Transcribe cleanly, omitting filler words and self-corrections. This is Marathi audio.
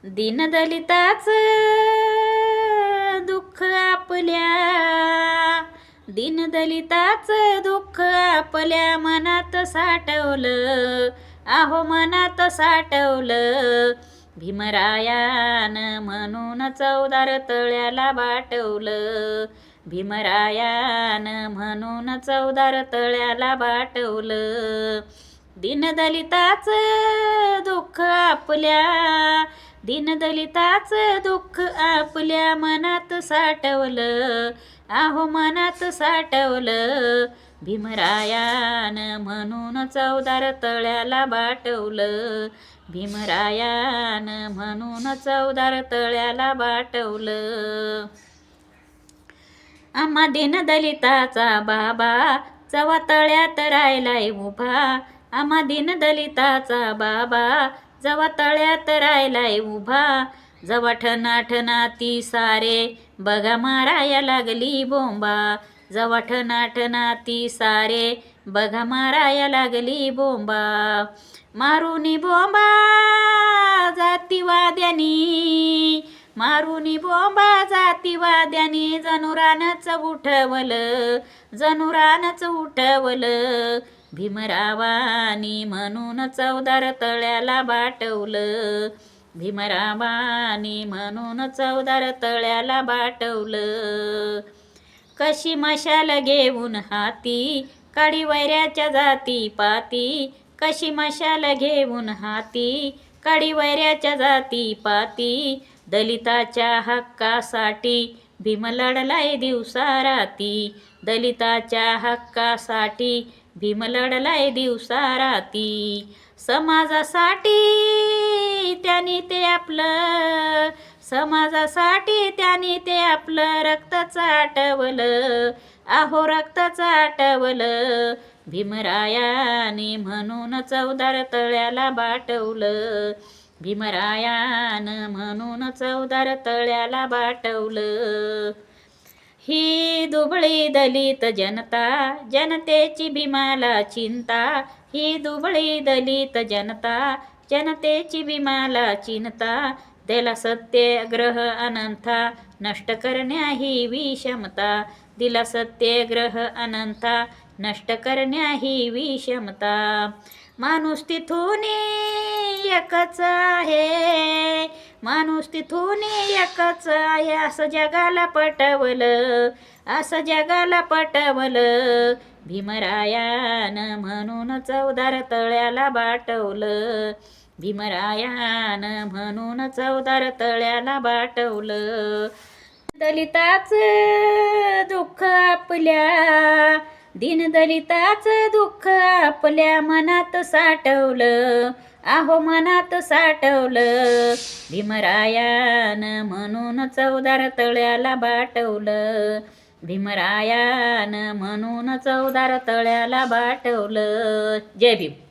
दीनदलिताच दुःख आपल्या, दीनदलिताच दुःख आपल्या मनात साठवलं, आहो मनात साठवलं. भीमरायान म्हणून चौदार तळ्याला बाटवलं, भीमरायान म्हणून चौदार तळ्याला बाटवलं. दीनदलिताच दुःख आपल्या, दीनदलिताच दुःख आपल्या मनात साठवलं, आहो मनात साठवलं. भीमरायान म्हणून चौदार तळ्याला बाटवलं, भीमरायान म्हणून चौदार तळ्याला बाटवलं. आम्हा दीनदलिताचा बाबा जवा तळ्यात राहिलाय उभा, आम्हा दीनदलिताचा बाबा जवा तळ्यात राहिलाय उभा. जवा ठना ती सारे बघा माराया लागली बोंबा, जवा ठना ती सारे बघा माराया लागली बोंबा. मारुनी बोंबा जातीवाद्यानी, मारुनी बोंबा जातीवाद्यानी जनुरानच उठवलं, जनुरानच उठवलं. भीमरावानी म्हणून चौदार तळ्याला बाटवलं, भीमरावानी म्हणून चौदार तळ्याला बाटवलं. कशी मशाल घेऊन हाती काडी वैऱ्याच्या जाती पाती, कशी मशाल घेऊन हाती काडी वैऱ्याच्या जाती पाती. दलिताच्या हक्कासाठी भीम लढलाय दिवसा राती, दलिताच्या हक्कासाठी भीम लढलाय दिवसा राती. समाजासाठी त्याने ते आपलं, समाजासाठी त्याने ते आपलं रक्ताचं आटवलं, आहो रक्ताचं आटवलं. भीमरायाने म्हणून चौदार तळ्याला बाटवलं, भीमरायान म्हणून चौदार तळ्याला बाटवलं. ही दुबळी दलित जनता जनतेची भीमाला चिंता, ही दुबळी दलित जनता जनतेची भीमाला चिंता. दिला सत्याग्रह अनंता नष्ट करण्या ही विषमता, दिला सत्याग्रह अनंता नष्ट करण्या ही विषमता. माणूस तिथून एकच आहे, माणूस तिथून एकच आहे असं जगाला पटवलं, असं जगाला पटवलं. भीमरायान म्हणून चौदार तळ्याला बाटवलं, भीमरायान म्हणून चौदार तळ्याला बाटवलं. दलिताच दुःख आपल्या, दीनदलिताच दुःख आपल्या मनात साठवलं, आहो मनात साठवलं. भीमरायान म्हणून चौदार तळ्याला बाटवलं, भीमरायान म्हणून चौदार तळ्याला बाटवलं. जय भीम.